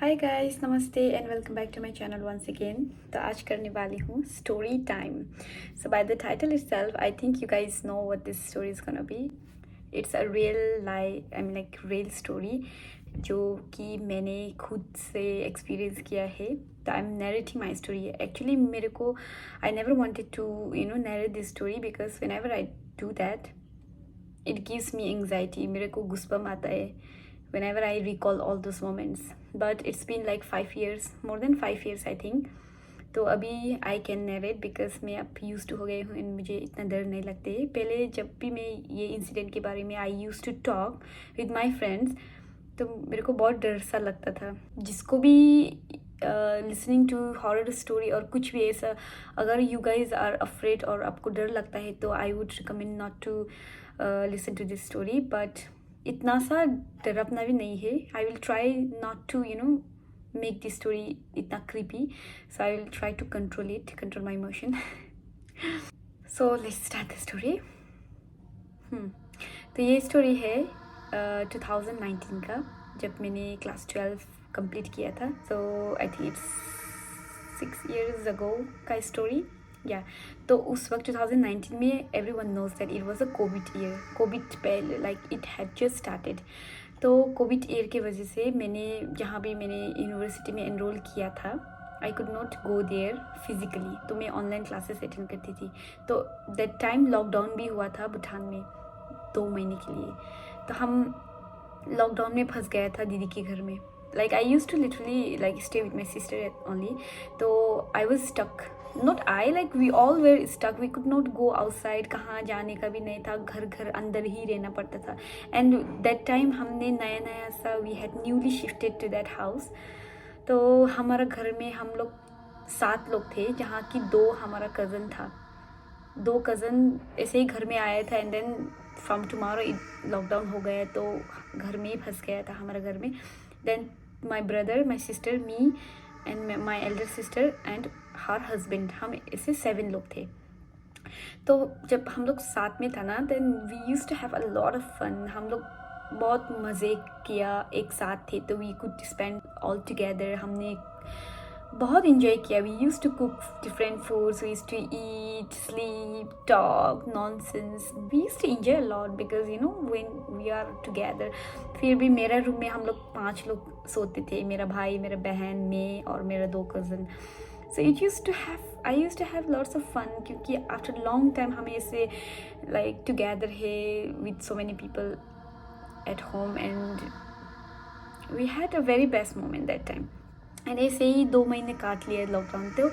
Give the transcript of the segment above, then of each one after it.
हाय guys, नमस्ते and welcome back to my channel once again. तो आज करने वाली हूँ story time. So by the title itself I think you guys know what this story is gonna be. It's a real like real story जो कि मैंने खुद से एक्सपीरियंस किया है। तो I am narrating my story. Actually मेरे को I never wanted to narrate this story because whenever I do that it gives me anxiety. मेरे को गुस्बम आता है whenever I recall all those moments. But it's been like 5 years, more than 5 years I think. तो अभी I can narrate because मैं अब used to हो गई हूँ and मुझे इतना डर नहीं लगते। पहले जब भी मैं ये इंसिडेंट के बारे में I used to talk with my friends, तो मेरे को बहुत डर सा लगता था। जिसको भी लिसनिंग टू हॉरर स्टोरी और कुछ भी ऐसा, अगर यू गाइज आर अफ्रेड और आपको डर लगता है तो I would recommend not to listen to this story. But इतना सा डरावना भी नहीं है। I will try not to make this story इतना creepy, so I will try to control my emotion. So let's start the story. तो ये story है 2019 का, जब मैंने क्लास 12 कंप्लीट किया था। So I think it's 6 years ago का स्टोरी या। तो उस वक्त 2019 में everyone knows that it was a COVID year. COVID पहले like it had just started. तो कोविड ईयर की वजह से मैंने जहाँ भी मैंने यूनिवर्सिटी में एनरोल किया था, I could not go there physically. तो मैं ऑनलाइन क्लासेस अटेंड करती थी। तो दैट टाइम लॉकडाउन भी हुआ था भूटान में 2 महीने के लिए। तो हम लॉकडाउन में फंस गया था दीदी के घर में। Like I use to literally like stay with my sister only. तो I was stuck, not I, like we all were stuck. We could not go outside, कहाँ जाने का भी नहीं था, घर घर अंदर ही रहना पड़ता था। एंड दैट टाइम हमने नया नया सा we had newly shifted to that house. तो हमारा घर में हम लोग 7 लोग थे, जहाँ की 2 हमारा कज़न था। 2 कज़न ऐसे ही घर में आया था and then from tomorrow lockdown हो गया, तो घर में ही फंस गया था हमारे घर में। Then my brother, my sister, me and my elder sister and her husband, हम ऐसे 7 लोग थे। तो जब हम लोग साथ में था ना, then we use to have a lot of fun. हम लोग बहुत मज़े किया, एक साथ थे तो we could spend all together. हमने बहुत इंजॉय किया। We use to cook different foods, we use to eat, sleep, talk nonsense. We use to enjoy a lot because when we are together. फिर भी मेरा रूम में हम लोग 5 लोग सोते थे, मेरा भाई, मेरा बहन, मैं और मेरा 2 cousin. So I use to have lots of fun, क्योंकि आफ्टर लॉन्ग टाइम हमें ऐसे लाइक टुगेदर है with so many people at home and we had a very best moment that time. And ऐसे ही 2 महीने काट लिए लॉकडाउन। तो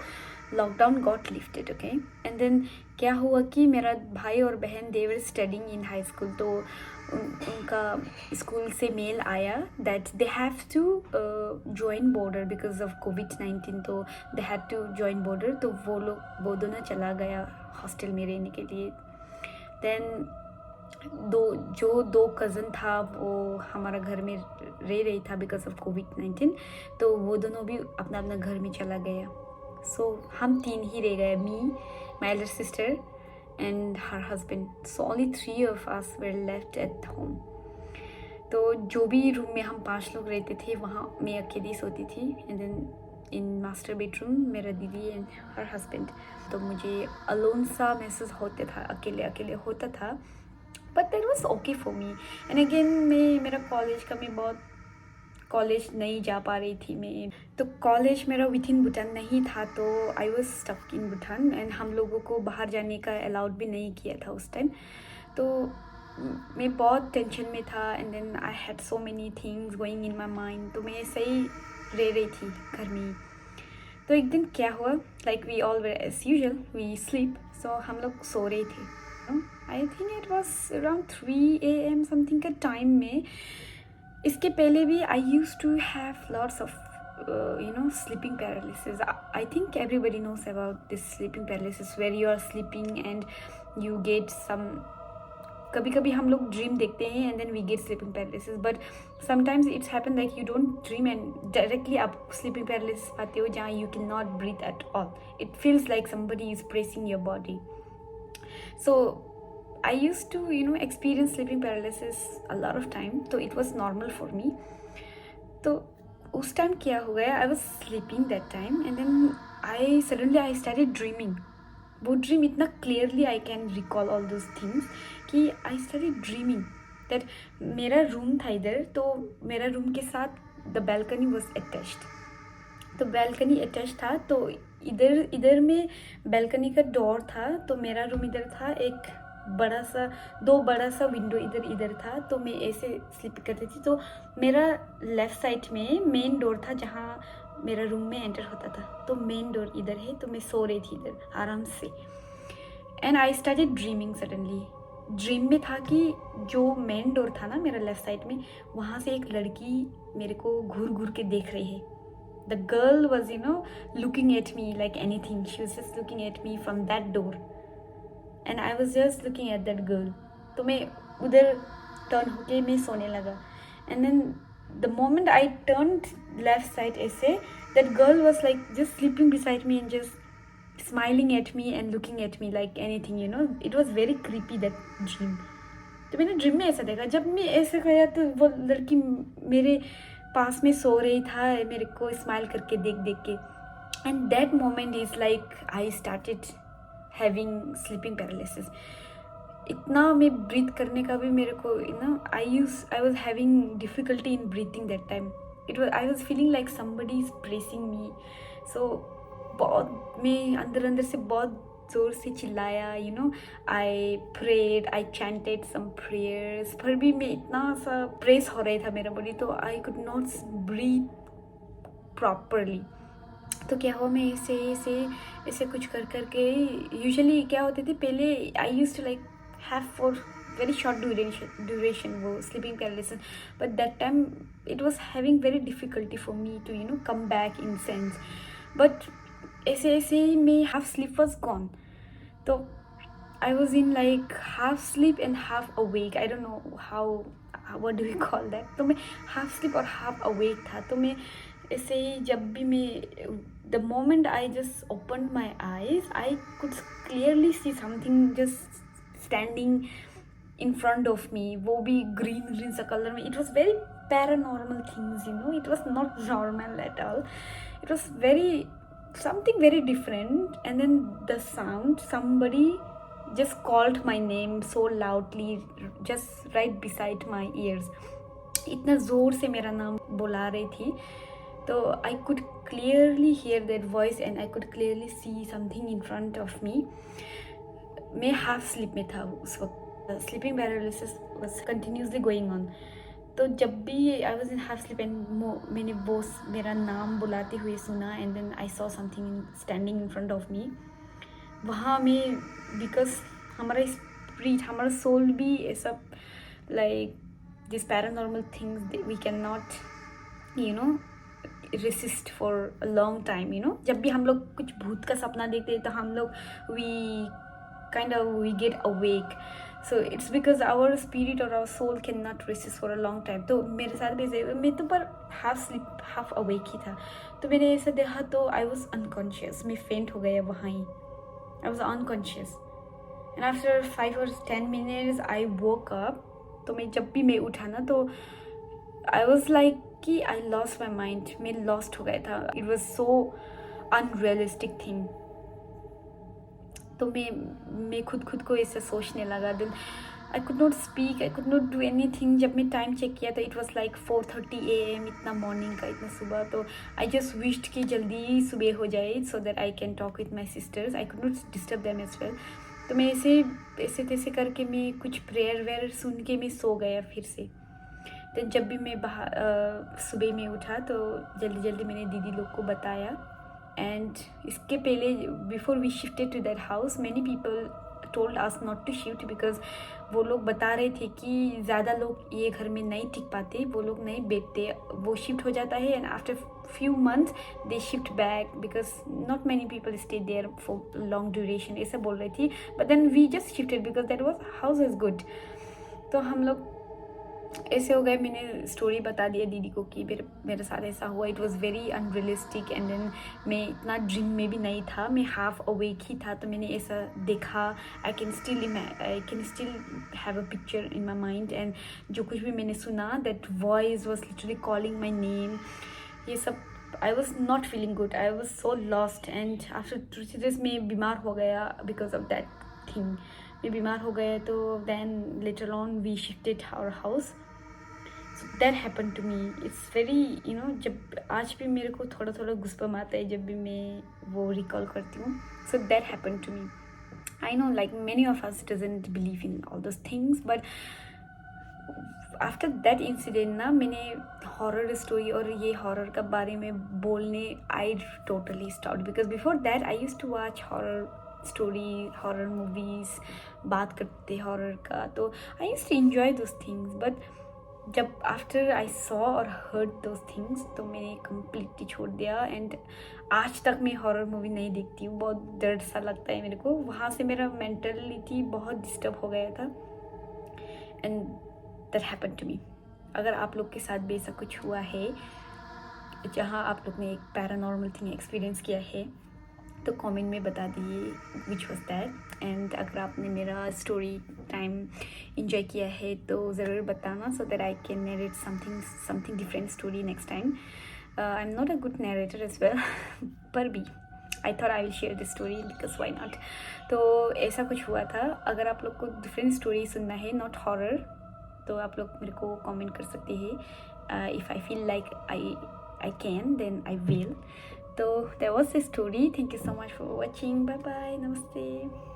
lockdown got lifted, okay. And then क्या हुआ कि मेरा भाई और बहन they were studying in high school. तो उनका स्कूल से मेल आया that they have to join border because of COVID. तो they had to join border. तो वो दोनों चला गया हॉस्टल में रहने के लिए। देन जो दो कज़न था वो हमारा घर में रह रही था बिकॉज ऑफ कोविड-19। तो वो दोनों भी अपना अपना घर में चला गया। सो हम 3 ही रह गए, me, my elder sister and her husband. So only 3 of us were left at home। तो जो भी रूम में हम 5 लोग रहते थे वहाँ मैं अकेली सोती थी। And then in master bedroom मेरा दीदी एंड हर हस्बैंड। तो मुझे अलोन सा महसूस होता था, अकेले अकेले होता था। But that was okay for me. And again मेरा कॉलेज का मैं बहुत कॉलेज नहीं जा पा रही थी मैं। तो कॉलेज मेरा विद इन भूटान नहीं था, तो I was stuck in Bhutan and हम लोगों को बाहर जाने का अलाउड भी नहीं किया था उस टाइम। तो मैं बहुत टेंशन में था and then I had so many things going in my mind. तो मैं ऐसे ही रह रही थी घर में। तो एक दिन क्या हुआ, like we all were as usual we sleep. सो हम लोग सो रहे थे। I think it was around 3 AM something का टाइम में। इसके पहले भी I use to have lots of sleeping paralysis. I think everybody knows about this sleeping paralysis where you are sleeping and you get some, कभी कभी हम लोग dream देखते हैं and then we get sleeping paralysis. But sometimes it's happen like you don't dream and directly आप sleeping paralysis पाते हो, जहाँ you can not breathe at all. It feels like somebody is pressing your body. So I used to experience sleeping paralysis a lot of time, तो it was normal for me। तो उस time क्या हो गया, I was sleeping that time and then I suddenly I started dreaming. वो dream इतना clearly I can recall all those things कि I started dreaming that मेरा रूम था इधर, तो मेरा रूम के साथ द बैल्कनी वॉज अटैच्ड. तो बैल्कनी अटैच था, तो इधर में बैल्कनी का डोर था, तो मेरा रूम इधर था, एक दो बड़ा सा विंडो इधर था. तो मैं ऐसे स्लीप करती थी. तो मेरा लेफ़्ट साइड में मेन डोर था जहाँ मेरा रूम में एंटर होता था. तो मेन डोर इधर है, तो मैं सो रही थी इधर आराम से. And I started dreaming. Suddenly dream में था कि जो मेन डोर था ना मेरा लेफ़्ट साइड में, वहाँ से एक लड़की मेरे को घूर घूर के देख रही है. The girl was, looking at me like anything. She was just looking at me from that door. And I was just looking at that girl. तो मैं उधर टर्न होके मैं सोने लगा. And then the moment I turned left side ऐसे, that girl was like just sleeping beside me and just smiling at me and looking at me like anything, It was very creepy, that dream. तो मैंने dream में ऐसा देखा. जब मैं ऐसे गया तो वो लड़की मेरे पास में सो रही था, मेरे को स्माइल करके देख के. And that moment is like I started having sleeping paralysis. इतना मैं ब्रीथ करने का भी मेरे को I was having difficulty in breathing that time. I was feeling like somebody is pressing me. So बहुत मैं अंदर से बहुत जोर से चिल्लाया. I prayed, I chanted some prayers. फिर भी मैं इतना सा प्रेस हो रही था मेरा बॉडी, तो I could not breathe properly. तो क्या हुआ, मैं ऐसे कुछ करके यूजुअली क्या होते थे पहले, I used to like have for very short duration वो sleeping paralysis. But that time it was having very difficulty for me to come back in sense. But ऐसे मैं हाफ स्लीप वॉज गॉन. तो I was in like half sleep and half awake. I don't know how what do you call that. तो मैं half sleep और half awake था. तो मैं ऐसे ही जब भी मैं the moment I just open my eyes, I could clearly see something just standing in front of मी. वो भी ग्रीन सा कलर में. It was very paranormal things, it was not normal at all. It was very something very different. And then the sound, somebody just called my name so loudly, just right beside my ears. इतना ज़ोर से मेरा नाम बुला रही थी. तो I could clearly hear that voice and I could clearly see something in front of me. मैं हाफ स्लीप में था उस वक्त. Sleeping paralysis was continuously going on. तो जब भी I was in half sleep and मैंने वो मेरा नाम बुलाते हुए सुना, and then I saw something standing in front of me. वहाँ में बिकॉज हमारा स्पिरिट, हमारा सोल भी ऐसा like this paranormal things we can not resist for a long time. जब भी हम लोग कुछ भूत का सपना देखते हैं तो हम लोग we get awake. So it's because our spirit or our soul cannot resist for a long time. तो मेरे साथ भी मैं तो पर हाफ स्लीप हाफ अवेक ही था. तो मैंने ऐसा देखा तो आई वॉज अनकॉन्शियस. मैं फेंट हो गया वहाँ ही. I was unconscious and after 5 or 10 minutes I woke up. तो मैं जब भी मैं उठा ना तो आई वॉज लाइक कि आई लॉस्ट माई माइंड. मैं लॉस्ट हो गया था. It was so unrealistic thing. तो मैं खुद को ऐसे सोचने लगा. Then I could not speak, I could not do anything. जब मैं टाइम चेक किया तो इट वॉज लाइक 4:30 AM, इतना मॉर्निंग का, इतना सुबह. तो आई जस्ट विश्ड कि जल्दी सुबह हो जाए so that I can talk with my sisters. I could not disturb them as well. तो मैं ऐसे तैसे करके मैं कुछ प्रेयर वेयर सुन के मैं सो गया फिर से. तो जब भी मैं सुबह में उठा तो जल्दी मैंने दीदी लोग को बताया. एंड इसके पहले before we shifted to that house many people told us not to shift because वो लोग बता रहे थे कि ज़्यादा लोग ये घर में नहीं टिक पाते, वो लोग नहीं बैठते, वो शिफ्ट हो जाता है. And after few months they shift back because not many people stay there for long duration, ऐसा बोल रही थी. But then we just shifted because that was house is good. तो हम लोग ऐसे हो गए. मैंने स्टोरी बता दिया दीदी को कि मेरे साथ ऐसा हुआ. It was very unrealistic. And then मैं इतना ड्रीम में भी नहीं था, मैं हाफ अवेक ही था. तो मैंने ऐसा देखा. I can still have a picture in my mind. And जो कुछ भी मैंने सुना that voice was literally calling my name. ये सब I was not feeling good, I was so lost and after 2-3 days मैं बीमार हो गया बिकॉज ऑफ दैट थिंग। मैं बीमार हो गया तो then later on we shifted our house. So that happen to me. It's very जब आज भी मेरे को थोड़ा थोड़ा गुस्पम आता है जब भी मैं वो रिकॉल करती हूँ। So that happen to me. I know like many of us doesn't believe in all those things, but after that incident ना मैंने हॉरर स्टोरी और ये हॉरर का बारे में बोलने I totally stop, because before that I use to watch horror story, horror movies, बात करते हॉरर का, तो I use to enjoy those things. But जब आफ्टर आई सॉ और हर्ड दोज थिंग्स तो मैंने कम्प्लीटली छोड़ दिया एंड आज तक मैं हॉरर मूवी नहीं देखती हूँ। बहुत दर्द सा लगता है मेरे को, वहाँ से मेरा मेंटलिटी बहुत डिस्टर्ब हो गया था and that happen to me. अगर आप लोग के साथ भी ऐसा कुछ हुआ है जहाँ आप लोग ने एक पैरानॉर्मल थिंग एक्सपीरियंस किया है तो कमेंट में बता दिए विच वॉज दैट। एंड अगर आपने मेरा स्टोरी टाइम इंजॉय किया है तो ज़रूर बताना, so that I can narrate something different story next time. I am not a good narrator as well पर भी I thought I will share this story because why not. तो ऐसा कुछ हुआ था। अगर आप लोग को डिफरेंट स्टोरी सुनना है नॉट हॉरर तो आप लोग मेरे को कमेंट कर सकते हैं। If I feel like I can then I will. तो that was the story. Thank you so much for watching. Bye bye. Namaste.